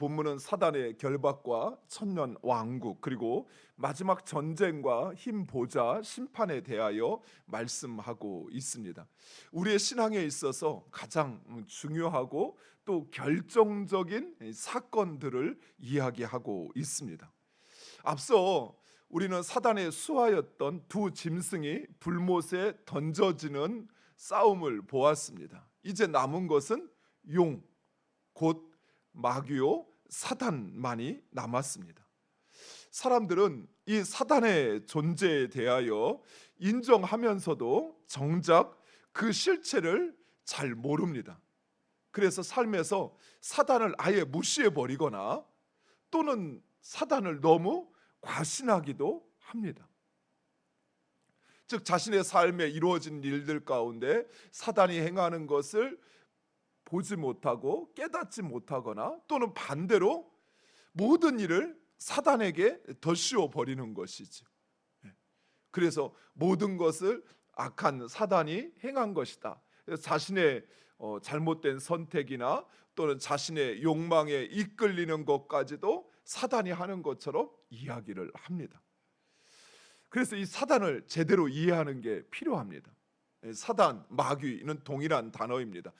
본문은 사단의 결박과 천년 왕국 그리고 마지막 전쟁과 힘 보좌 심판에 대하여 말씀하고 있습니다. 우리의 신앙에 있어서 가장 중요하고 또 결정적인 사건들을 이야기하고 있습니다. 앞서 우리는 사단의 수하였던 두 짐승이 불못에 던져지는 싸움을 보았습니다. 이제 남은 것은 용, 곧 마귀요 사단만이 남았습니다. 사람들은 이 사단의 존재에 대하여 인정하면서도 정작 그 실체를 잘 모릅니다. 그래서 삶에서 사단을 아예 무시해 버리거나 또는 사단을 너무 과신하기도 합니다. 즉 자신의 삶에 이루어진 일들 가운데 사단이 행하는 것을 보지 못하고 깨닫지 못하거나 또는 반대로 모든 일을 사단에게 덧씌워 버리는 것이죠. 그래서 모든 것을 악한 사단이 행한 것이다. 자신의 잘못된 선택이나 또는 자신의 욕망에 이끌리는 것까지도 사단이 하는 것처럼 이야기를 합니다. 그래서 이 사단을 제대로 이해하는 게 필요합니다. 사단, 마귀는 동일한 단어입니다.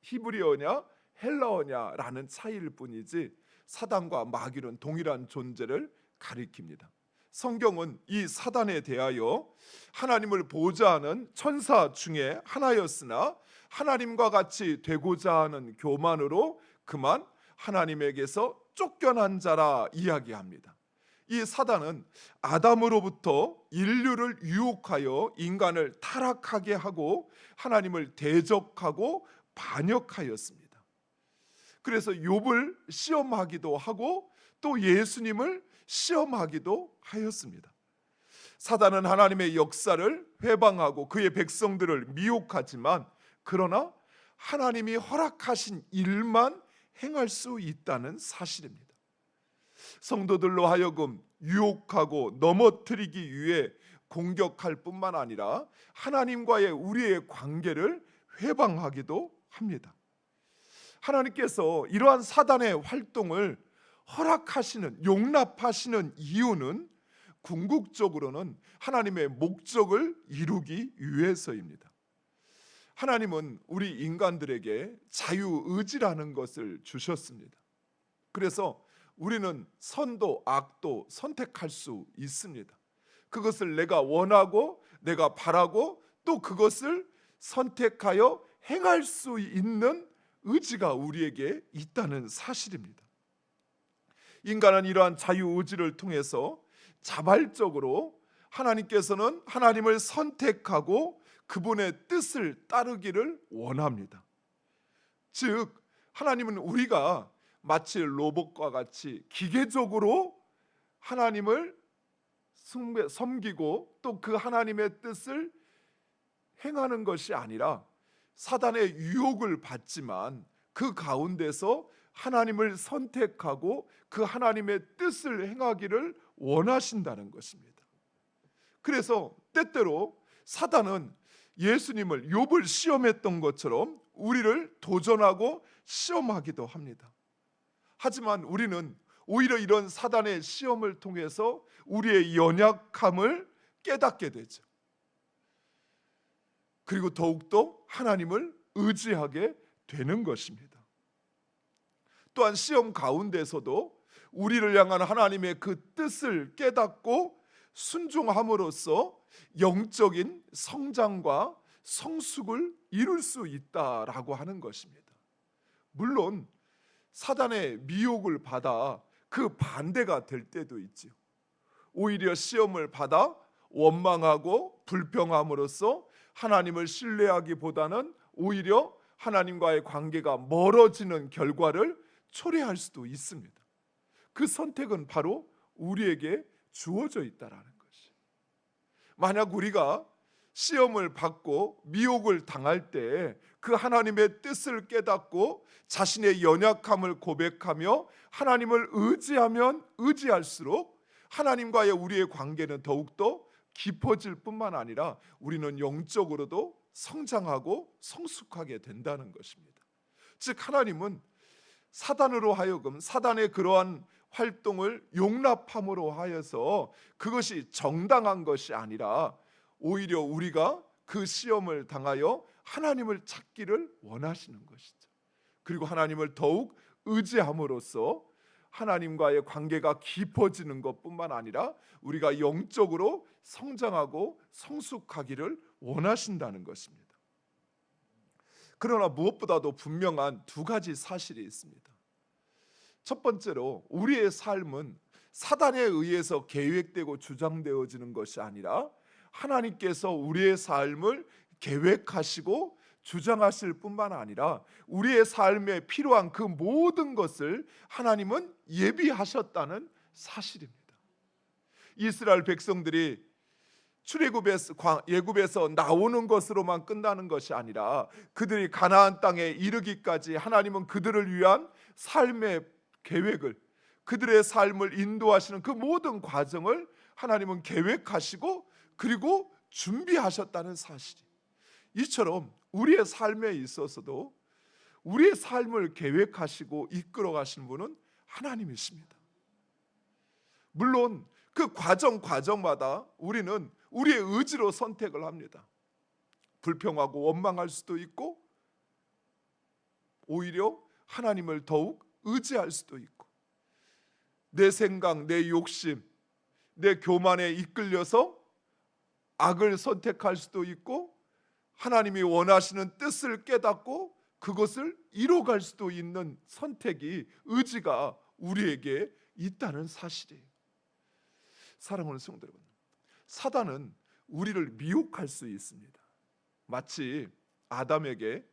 히브리어냐 헬라어냐라는 차이일 뿐이지 사단과 마귀는 동일한 존재를 가리킵니다. 성경은 이 사단에 대하여 하나님을 보좌하는 천사 중에 하나였으나 하나님과 같이 되고자 하는 교만으로 그만 하나님에게서 쫓겨난 자라 이야기합니다. 이 사단은 아담으로부터 인류를 유혹하여 인간을 타락하게 하고 하나님을 대적하고 반역하였습니다. 그래서 욥을 시험하기도 하고 또 예수님을 시험하기도 하였습니다. 사단은 하나님의 역사를 회방하고 그의 백성들을 미혹하지만 그러나 하나님이 허락하신 일만 행할 수 있다는 사실입니다. 성도들로 하여금 유혹하고 넘어뜨리기 위해 공격할 뿐만 아니라 하나님과의 우리의 관계를 회방하기도 합니다. 하나님께서 이러한 사단의 활동을 허락하시는, 용납하시는 이유는 궁극적으로는 하나님의 목적을 이루기 위해서입니다. 하나님은 우리 인간들에게 자유의지라는 것을 주셨습니다. 그래서 우리는 선도 악도 선택할 수 있습니다. 그것을 내가 원하고 내가 바라고 또 그것을 선택하여 행할 수 있는 의지가 우리에게 있다는 사실입니다. 인간은 이러한 자유의지를 통해서 자발적으로 하나님께서는 하나님을 선택하고 그분의 뜻을 따르기를 원합니다. 즉 하나님은 우리가 마치 로봇과 같이 기계적으로 하나님을 섬기고 또 그 하나님의 뜻을 행하는 것이 아니라 사단의 유혹을 받지만 그 가운데서 하나님을 선택하고 그 하나님의 뜻을 행하기를 원하신다는 것입니다. 그래서 때때로 사단은 예수님을 욥을 시험했던 것처럼 우리를 도전하고 시험하기도 합니다. 하지만 우리는 오히려 이런 사단의 시험을 통해서 우리의 연약함을 깨닫게 되죠. 그리고 더욱더 하나님을 의지하게 되는 것입니다. 또한 시험 가운데서도 우리를 향한 하나님의 그 뜻을 깨닫고 순종함으로써 영적인 성장과 성숙을 이룰 수 있다라고 하는 것입니다. 물론 사단의 미혹을 받아 그 반대가 될 때도 있죠. 오히려 시험을 받아 원망하고 불평함으로써 하나님을 신뢰하기보다는 오히려 하나님과의 관계가 멀어지는 결과를 초래할 수도 있습니다. 그 선택은 바로 우리에게 주어져 있다라는 것이. 만약 우리가 시험을 받고 미혹을 당할 때 그 하나님의 뜻을 깨닫고 자신의 연약함을 고백하며 하나님을 의지하면 의지할수록 하나님과의 우리의 관계는 더욱더 깊어질 뿐만 아니라 우리는 영적으로도 성장하고 성숙하게 된다는 것입니다. 즉 하나님은 사단으로 하여금 사단의 그러한 활동을 용납함으로 하여서 그것이 정당한 것이 아니라 오히려 우리가 그 시험을 당하여 하나님을 찾기를 원하시는 것이죠. 그리고 하나님을 더욱 의지함으로써 하나님과의 관계가 깊어지는 것뿐만 아니라 우리가 영적으로 성장하고 성숙하기를 원하신다는 것입니다. 그러나 무엇보다도 분명한 두 가지 사실이 있습니다. 첫 번째로 우리의 삶은 사단에 의해서 계획되고 주장되어지는 것이 아니라 하나님께서 우리의 삶을 계획하시고 주장하실 뿐만 아니라 우리의 삶에 필요한 그 모든 것을 하나님은 예비하셨다는 사실입니다. 이스라엘 백성들이 애굽에서 나오는 것으로만 끝나는 것이 아니라 그들이 가나안 땅에 이르기까지 하나님은 그들을 위한 삶의 계획을, 그들의 삶을 인도하시는 그 모든 과정을 하나님은 계획하시고 그리고 준비하셨다는 사실이, 이처럼 우리의 삶에 있어서도 우리의 삶을 계획하시고 이끌어 가시는 분은 하나님이십니다. 물론 그 과정마다 우리는 우리의 의지로 선택을 합니다. 불평하고 원망할 수도 있고 오히려 하나님을 더욱 의지할 수도 있고 내 생각, 내 욕심, 내 교만에 이끌려서 악을 선택할 수도 있고 하나님이 원하시는 뜻을 깨닫고 그것을 이뤄갈 수도 있는 선택이, 의지가 우리에게 있다는 사실이에요. 사랑하는 성도 여러분, 사단은 우리를 미혹할 수 있습니다. 마치 아담에게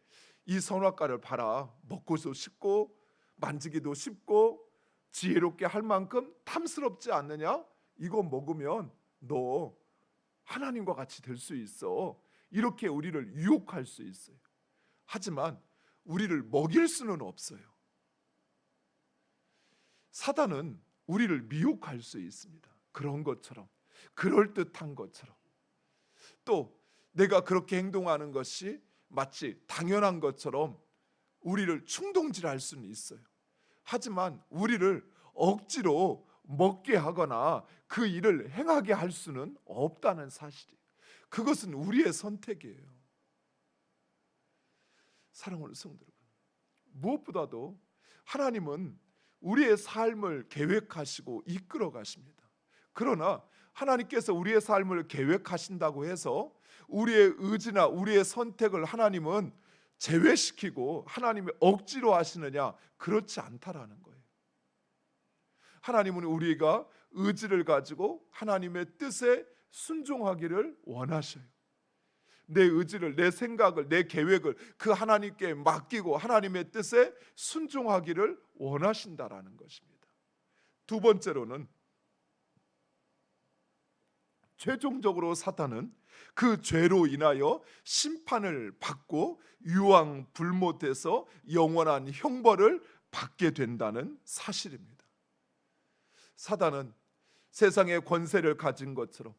이 선악과를 봐라, 먹고도 쉽고 만지기도 쉽고 지혜롭게 할 만큼 탐스럽지 않느냐? 이거 먹으면 너 하나님과 같이 될 수 있어, 이렇게 우리를 유혹할 수 있어요. 하지만 우리를 먹일 수는 없어요. 사단은 우리를 미혹할 수 있습니다. 그런 것처럼, 그럴듯한 것처럼, 또 내가 그렇게 행동하는 것이 마치 당연한 것처럼 우리를 충동질할 수는 있어요. 하지만 우리를 억지로 먹게 하거나 그 일을 행하게 할 수는 없다는 사실이에요. 그것은 우리의 선택이에요. 사랑하는 성도 여러분, 무엇보다도 하나님은 우리의 삶을 계획하시고 이끌어 가십니다. 그러나 하나님께서 우리의 삶을 계획하신다고 해서 우리의 의지나 우리의 선택을 하나님은 제외시키고 하나님이 억지로 하시느냐? 그렇지 않다라는 거예요. 하나님은 우리가 의지를 가지고 하나님의 뜻에 순종하기를 원하셔요. 내 의지를, 내 생각을, 내 계획을 그 하나님께 맡기고 하나님의 뜻에 순종하기를 원하신다라는 것입니다. 두 번째로는 최종적으로 사탄은 그 죄로 인하여 심판을 받고 유황불못에서 영원한 형벌을 받게 된다는 사실입니다. 사단은 세상의 권세를 가진 것처럼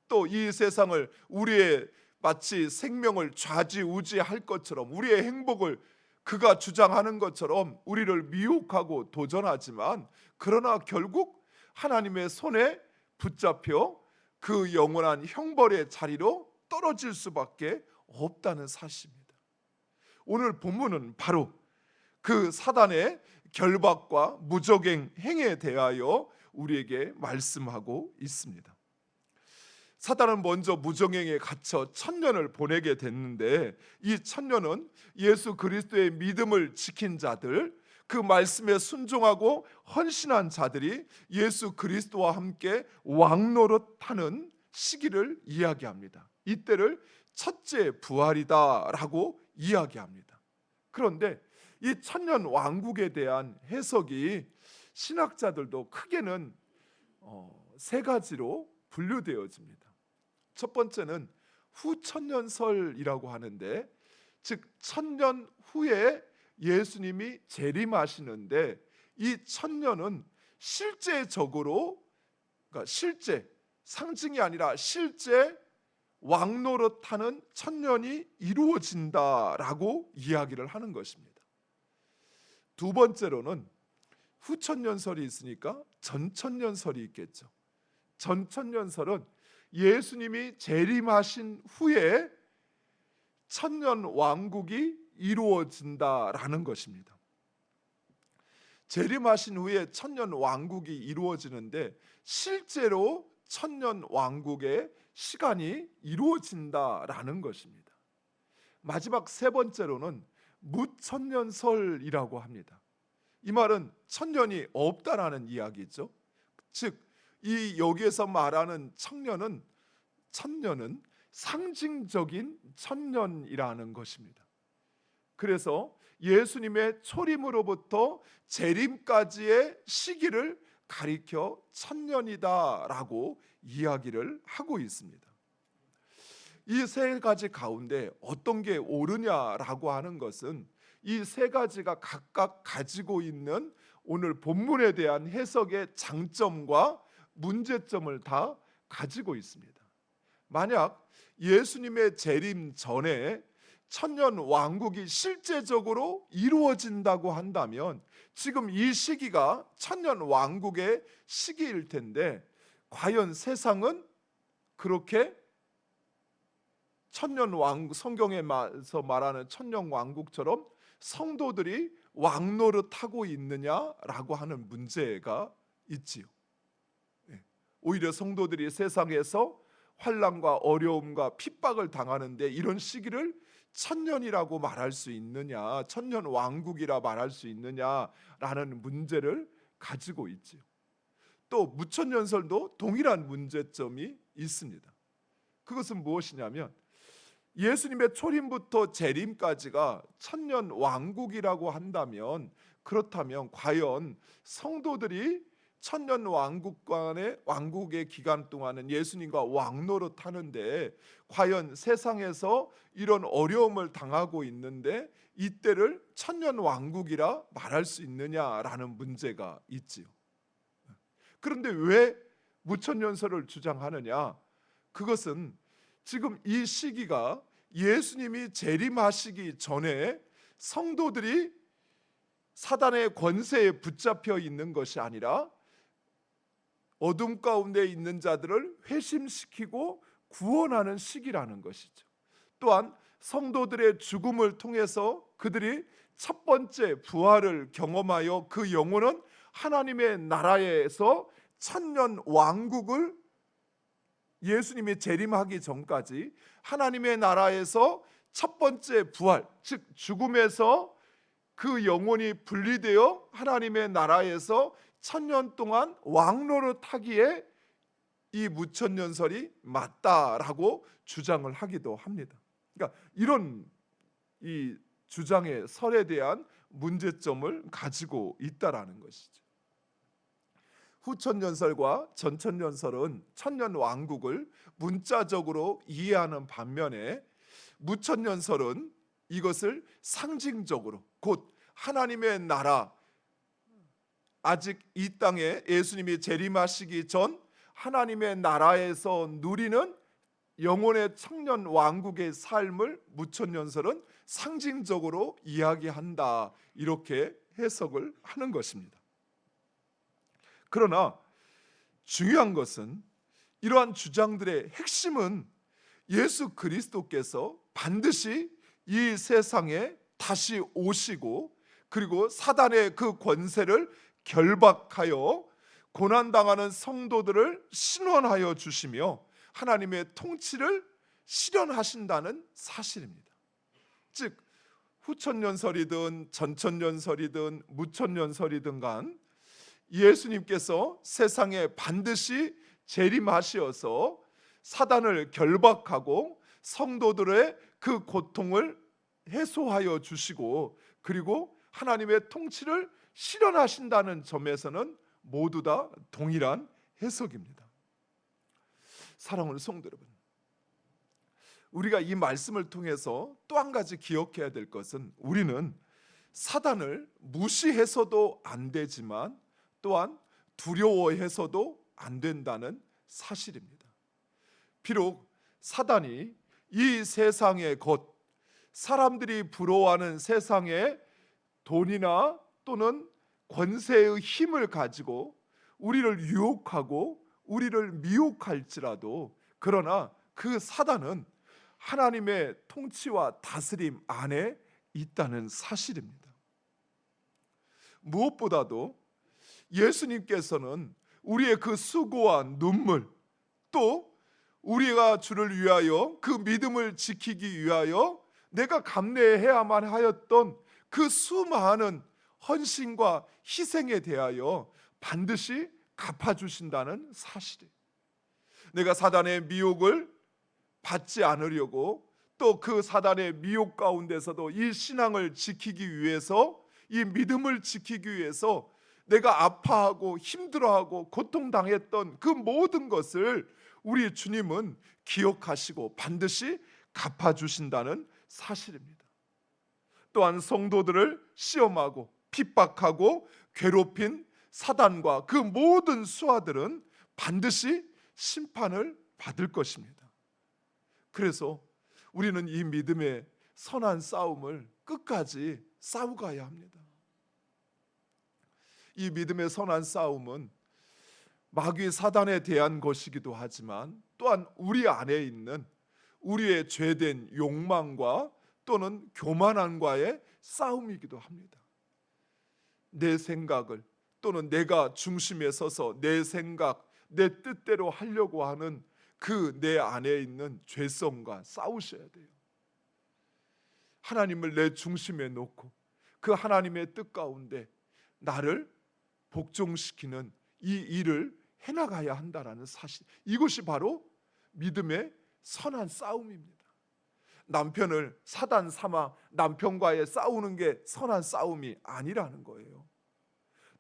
또 이 세상을 우리의 마치 생명을 좌지우지할 것처럼 우리의 행복을 그가 주장하는 것처럼 우리를 미혹하고 도전하지만 그러나 결국 하나님의 손에 붙잡혀 그 영원한 형벌의 자리로 떨어질 수밖에 없다는 사실입니다. 오늘 본문은 바로 그 사단의 결박과 무적행 행에 대하여 우리에게 말씀하고 있습니다. 사단은 먼저 무정행에 갇혀 천년을 보내게 됐는데 이 천년은 예수 그리스도의 믿음을 지킨 자들, 그 말씀에 순종하고 헌신한 자들이 예수 그리스도와 함께 왕노릇하는 시기를 이야기합니다. 이때를 첫째 부활이다라고 이야기합니다. 그런데 이 천년 왕국에 대한 해석이 신학자들도 크게는 세 가지로 분류되어집니다. 첫 번째는 후천년설이라고 하는데, 즉 천년 후에 예수님이 재림하시는데 이 천년은 실제적으로, 그러니까 실제 상징이 아니라 실제 왕노릇하는 천년이 이루어진다라고 이야기를 하는 것입니다. 두 번째로는 후천년설이 있으니까 전천년설이 있겠죠. 전천년설은 예수님이 재림하신 후에 천년 왕국이 이루어진다라는 것입니다. 재림하신 후에 천년 왕국이 이루어지는데 실제로 천년 왕국의 시간이 이루어진다라는 것입니다. 마지막 세 번째로는 무천년설이라고 합니다. 이 말은 천년이 없다라는 이야기죠. 즉, 이 여기에서 말하는 천년은 상징적인 천년이라는 것입니다. 그래서 예수님의 초림으로부터 재림까지의 시기를 가리켜 천년이다라고 이야기를 하고 있습니다. 이 세 가지 가운데 어떤 게 옳으냐라고 하는 것은 이 세 가지가 각각 가지고 있는 오늘 본문에 대한 해석의 장점과 문제점을 다 가지고 있습니다. 만약 예수님의 재림 전에 천년 왕국이 실제적으로 이루어진다고 한다면 지금 이 시기가 천년 왕국의 시기일 텐데 과연 세상은 그렇게 천년 왕국, 성경에서 말하는 천년 왕국처럼 성도들이 왕노릇하고 있느냐라고 하는 문제가 있지요. 오히려 성도들이 세상에서 환난과 어려움과 핍박을 당하는데 이런 시기를 천년이라고 말할 수 있느냐, 천년 왕국이라 말할 수 있느냐라는 문제를 가지고 있지요. 또 무천년설도 동일한 문제점이 있습니다. 그것은 무엇이냐면 예수님의 초림부터 재림까지가 천년 왕국이라고 한다면 그렇다면 과연 성도들이 천년 왕국의 기간 동안은 예수님과 왕노릇 하는데 과연 세상에서 이런 어려움을 당하고 있는데 이때를 천년 왕국이라 말할 수 있느냐라는 문제가 있지요. 그런데 왜 무천년설을 주장하느냐? 그것은 지금 이 시기가 예수님이 재림하시기 전에 성도들이 사단의 권세에 붙잡혀 있는 것이 아니라 어둠 가운데 있는 자들을 회심시키고 구원하는 시기라는 것이죠. 또한 성도들의 죽음을 통해서 그들이 첫 번째 부활을 경험하여 그 영혼은 하나님의 나라에서 천년 왕국을 예수님이 재림하기 전까지 하나님의 나라에서 첫 번째 부활, 즉 죽음에서 그 영혼이 분리되어 하나님의 나라에서 천년 동안 왕노릇하기에 이 무천년설이 맞다라고 주장을 하기도 합니다. 그러니까 이런 이 주장의 설에 대한 문제점을 가지고 있다라는 것이죠. 후천년설과 전천년설은 천년 왕국을 문자적으로 이해하는 반면에 무천년설은 이것을 상징적으로 곧 하나님의 나라, 아직 이 땅에 예수님이 재림하시기 전 하나님의 나라에서 누리는 영혼의 청년 왕국의 삶을 무천년설은 상징적으로 이야기한다, 이렇게 해석을 하는 것입니다. 그러나 중요한 것은 이러한 주장들의 핵심은 예수 그리스도께서 반드시 이 세상에 다시 오시고 그리고 사단의 그 권세를 결박하여 고난당하는 성도들을 신원하여 주시며 하나님의 통치를 실현하신다는 사실입니다. 즉 후천년설이든 전천년설이든 무천년설이든 간 예수님께서 세상에 반드시 재림하시어서 사단을 결박하고 성도들의 그 고통을 해소하여 주시고 그리고 하나님의 통치를 실현하신다는 점에서는 모두 다 동일한 해석입니다. 사랑하는 성도 여러분, 우리가 이 말씀을 통해서 또 한 가지 기억해야 될 것은 우리는 사단을 무시해서도 안 되지만 또한 두려워해서도 안 된다는 사실입니다. 비록 사단이 이 세상의 것, 사람들이 부러워하는 세상의 돈이나 또는 권세의 힘을 가지고 우리를 유혹하고 우리를 미혹할지라도, 그러나 그 사단은 하나님의 통치와 다스림 안에 있다는 사실입니다. 무엇보다도 예수님께서는 우리의 그 수고와 눈물, 또 우리가 주를 위하여 그 믿음을 지키기 위하여 내가 감내해야만 하였던 그 수많은 헌신과 희생에 대하여 반드시 갚아주신다는 사실이에요. 내가 사단의 미혹을 받지 않으려고, 또 그 사단의 미혹 가운데서도 이 신앙을 지키기 위해서, 이 믿음을 지키기 위해서 내가 아파하고 힘들어하고 고통당했던 그 모든 것을 우리 주님은 기억하시고 반드시 갚아주신다는 사실입니다. 또한 성도들을 시험하고 핍박하고 괴롭힌 사단과 그 모든 수하들은 반드시 심판을 받을 것입니다. 그래서 우리는 이 믿음의 선한 싸움을 끝까지 싸우가야 합니다. 이 믿음의 선한 싸움은 마귀 사단에 대한 것이기도 하지만, 또한 우리 안에 있는 우리의 죄된 욕망과 또는 교만함과의 싸움이기도 합니다. 내 생각을, 또는 내가 중심에 서서 내 생각, 내 뜻대로 하려고 하는 그 내 안에 있는 죄성과 싸우셔야 돼요. 하나님을 내 중심에 놓고 그 하나님의 뜻 가운데 나를 복종시키는 이 일을 해나가야 한다라는 사실, 이것이 바로 믿음의 선한 싸움입니다. 남편을 사단 삼아 남편과의 싸우는 게 선한 싸움이 아니라는 거예요.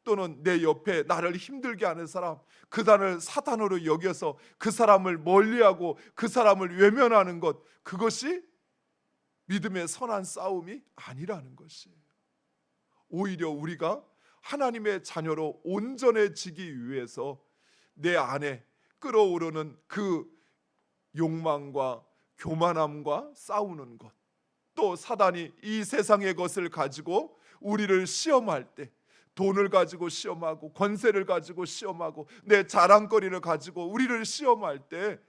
또는 내 옆에 나를 힘들게 하는 사람, 그 사람을 사단으로 여겨서 그 사람을 멀리하고 그 사람을 외면하는 것, 그것이 믿음의 선한 싸움이 아니라는 것이에요. 오히려 우리가 하나님의 자녀로 온전해지기 위해서 내 안에 끓어오르는 그 욕망과 교만함과 싸우는 것, 또 사단이 이 세상의 것을 가지고 우리를 시험할 때, 돈을 가지고 시험하고 권세를 가지고 시험하고 내 자랑거리를 가지고 우리를 시험할 때,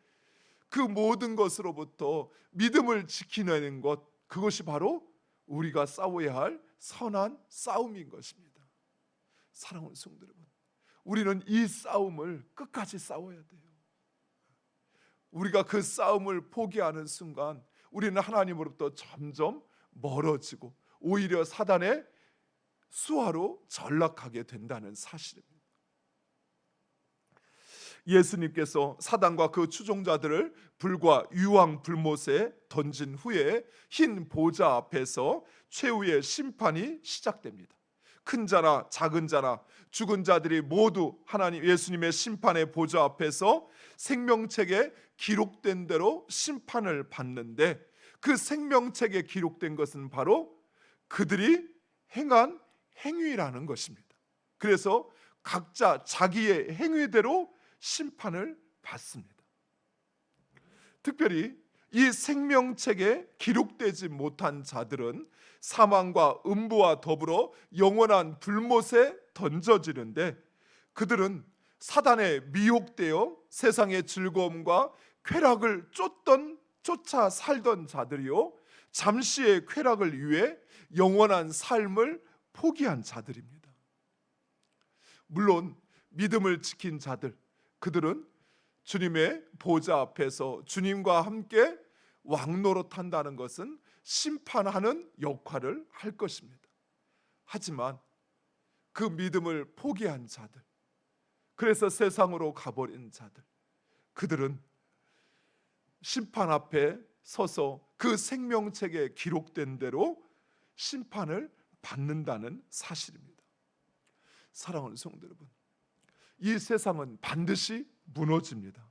그 모든 것으로부터 믿음을 지키는 것, 그것이 바로 우리가 싸워야 할 선한 싸움인 것입니다. 사랑하는 성도 여러분, 우리는 이 싸움을 끝까지 싸워야 돼요. 우리가 그 싸움을 포기하는 순간 우리는 하나님으로부터 점점 멀어지고 오히려 사단의 수하로 전락하게 된다는 사실입니다. 예수님께서 사단과 그 추종자들을 불과 유황 불못에 던진 후에 흰 보좌 앞에서 최후의 심판이 시작됩니다. 큰 자나 작은 자나 죽은 자들이 모두 하나님 예수님의 심판의 보좌 앞에서 생명책에 기록된 대로 심판을 받는데, 그 생명책에 기록된 것은 바로 그들이 행한 행위라는 것입니다. 그래서 각자 자기의 행위대로 심판을 받습니다. 특별히 이 생명책에 기록되지 못한 자들은 사망과 음부와 더불어 영원한 불못에 던져지는데, 그들은 사단에 미혹되어 세상의 즐거움과 쾌락을 쫓아 살던 자들이요, 잠시의 쾌락을 위해 영원한 삶을 포기한 자들입니다. 물론 믿음을 지킨 자들, 그들은 주님의 보좌 앞에서 주님과 함께 왕노릇한다는 것은 심판하는 역할을 할 것입니다. 하지만 그 믿음을 포기한 자들, 그래서 세상으로 가버린 자들, 그들은 심판 앞에 서서 그 생명책에 기록된 대로 심판을 받는다는 사실입니다. 사랑하는 성도 여러분, 이 세상은 반드시 무너집니다.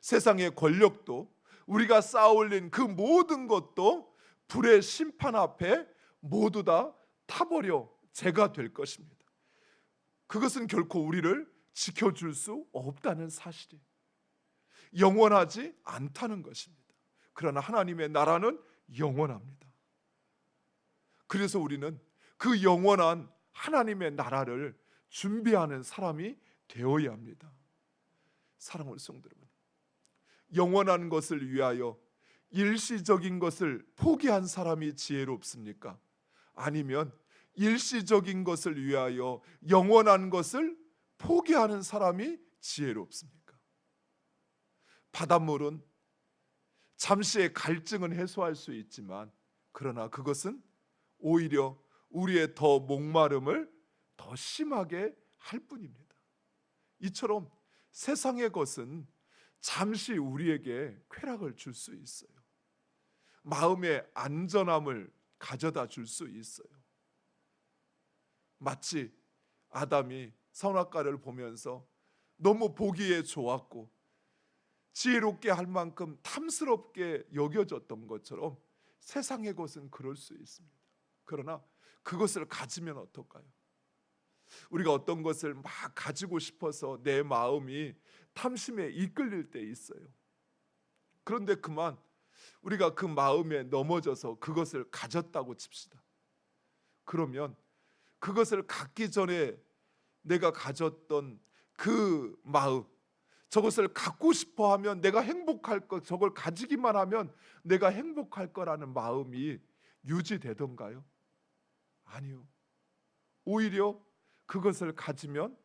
세상의 권력도, 우리가 쌓아올린 그 모든 것도 불의 심판 앞에 모두 다 타버려 재가 될 것입니다. 그것은 결코 우리를 지켜줄 수 없다는 사실이에요. 영원하지 않다는 것입니다. 그러나 하나님의 나라는 영원합니다. 그래서 우리는 그 영원한 하나님의 나라를 준비하는 사람이 되어야 합니다. 사랑하는 성도 여러분, 영원한 것을 위하여 일시적인 것을 포기한 사람이 지혜롭습니까? 아니면 일시적인 것을 위하여 영원한 것을 포기하는 사람이 지혜롭습니까? 바닷물은 잠시의 갈증은 해소할 수 있지만, 그러나 그것은 오히려 우리의 더 목마름을 더 심하게 할 뿐입니다. 이처럼 세상의 것은 잠시 우리에게 쾌락을 줄 수 있어요. 마음의 안전함을 가져다 줄 수 있어요. 마치 아담이 선악과를 보면서 너무 보기에 좋았고 지혜롭게 할 만큼 탐스럽게 여겨졌던 것처럼 세상의 것은 그럴 수 있습니다. 그러나 그것을 가지면 어떨까요? 우리가 어떤 것을 막 가지고 싶어서 내 마음이 탐심에 이끌릴 때 있어요. 그런데 그만 우리가 그 마음에 넘어져서 그것을 가졌다고 칩시다. 그러면 그것을 갖기 전에 내가 가졌던 그 마음, 저것을 갖고 싶어 하면 내가 행복할 것, 저걸 가지기만 하면 내가 행복할 거라는 마음이 유지되던가요? 아니요. 오히려 그것을 가지면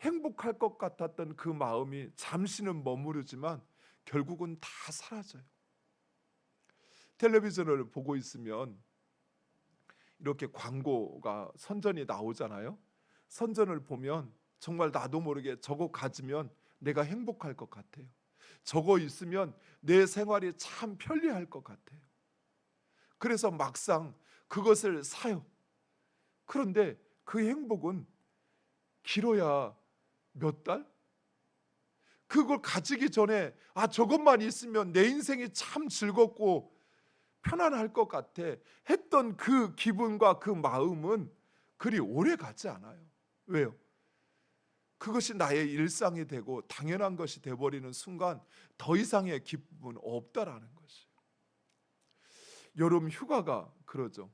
행복할 것 같았던 그 마음이 잠시는 머무르지만 결국은 다 사라져요. 텔레비전을 보고 있으면 이렇게 광고가 선전이 나오잖아요. 선전을 보면 정말 나도 모르게 저거 가지면 내가 행복할 것 같아요. 저거 있으면 내 생활이 참 편리할 것 같아요. 그래서 막상 그것을 사요. 그런데 그 행복은 길어야 몇 달? 그걸 가지기 전에 저것만 있으면 내 인생이 참 즐겁고 편안할 것 같아 했던 그 기분과 그 마음은 그리 오래 가지 않아요. 왜요? 그것이 나의 일상이 되고 당연한 것이 되어버리는 순간 더 이상의 기쁨은 없다라는 것이에요. 여름 휴가가 그러죠.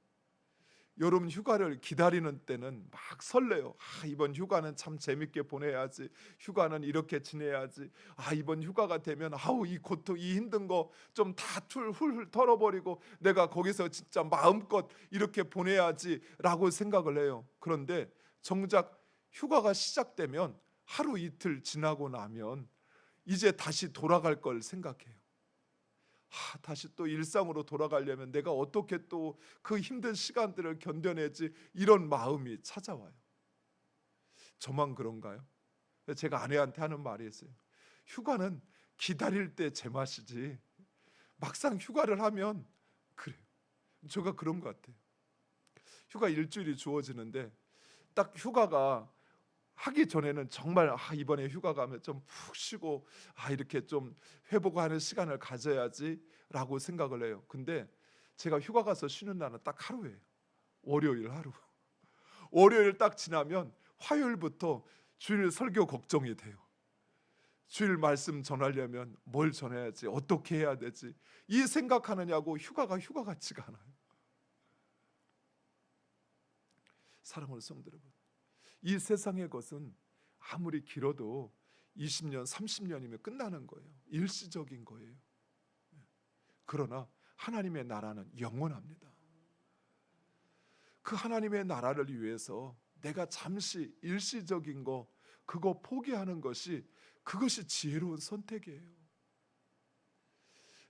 여름 휴가를 기다리는 때는 막 설레요. 이번 휴가는 참 재밌게 보내야지. 휴가는 이렇게 지내야지. 이번 휴가가 되면 이 고통, 이 힘든 거 좀 다 훌훌 털어버리고 내가 거기서 진짜 마음껏 이렇게 보내야지라고 생각을 해요. 그런데 정작 휴가가 시작되면 하루 이틀 지나고 나면 이제 다시 돌아갈 걸 생각해요. 다시 또 일상으로 돌아가려면 내가 어떻게 또 그 힘든 시간들을 견뎌내지, 이런 마음이 찾아와요. 저만 그런가요? 제가 아내한테 하는 말이 있어요. 휴가는 기다릴 때 제맛이지 막상 휴가를 하면 그래요. 제가 그런 것 같아요. 휴가 일주일이 주어지는데 딱 휴가가 하기 전에는 정말 이번에 휴가 가면 좀 푹 쉬고 이렇게 좀 회복하는 시간을 가져야지라고 생각을 해요. 근데 제가 휴가 가서 쉬는 날은 딱 하루예요. 월요일 하루. 월요일 딱 지나면 화요일부터 주일 설교 걱정이 돼요. 주일 말씀 전하려면 뭘 전해야지, 어떻게 해야 되지, 이 생각하느냐고 휴가가 휴가 같지가 않아요. 사랑하는 성도 여러분, 이 세상의 것은 아무리 길어도 20년, 30년이면 끝나는 거예요. 일시적인 거예요. 그러나 하나님의 나라는 영원합니다. 그 하나님의 나라를 위해서 내가 잠시 일시적인 거 그거 포기하는 것이, 그것이 지혜로운 선택이에요.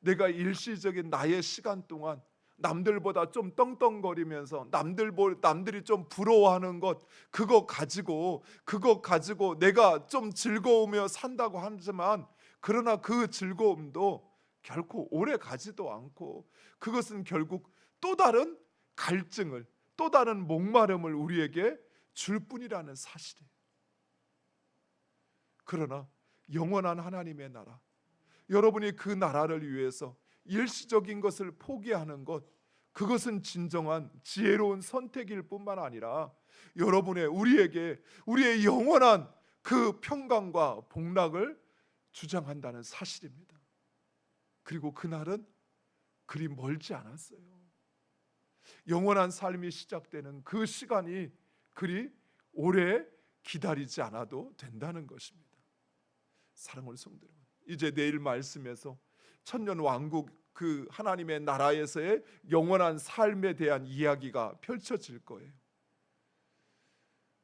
내가 일시적인 나의 시간 동안 남들보다 좀 떵떵거리면서 남들이 좀 부러워하는 것 그거 가지고 내가 좀 즐거우며 산다고 하지만, 그러나 그 즐거움도 결코 오래 가지도 않고 그것은 결국 또 다른 갈증을, 또 다른 목마름을 우리에게 줄 뿐이라는 사실이에요. 그러나 영원한 하나님의 나라, 여러분이 그 나라를 위해서 일시적인 것을 포기하는 것, 그것은 진정한 지혜로운 선택일 뿐만 아니라 우리의 영원한 그 평강과 복락을 주장한다는 사실입니다. 그리고 그날은 그리 멀지 않았어요. 영원한 삶이 시작되는 그 시간이 그리 오래 기다리지 않아도 된다는 것입니다. 사랑하는 성도 여러분, 이제 내일 말씀에서 천년 왕국 그 하나님의 나라에서의 영원한 삶에 대한 이야기가 펼쳐질 거예요.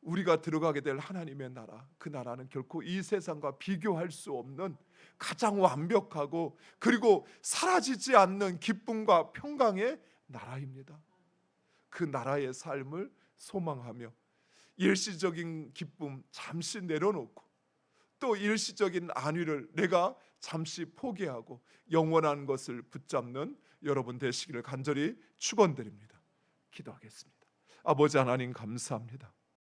우리가 들어가게 될 하나님의 나라, 그 나라는 결코 이 세상과 비교할 수 없는 가장 완벽하고 그리고 사라지지 않는 기쁨과 평강의 나라입니다. 그 나라의 삶을 소망하며 일시적인 기쁨 잠시 내려놓고 또 일시적인 안위를 내가 잠시 포기하고 영원한 것을 붙잡는 여러분 되시기를 간절히 축원드립니다. 기도하겠습니다. 아버지 하나님 감사합니다.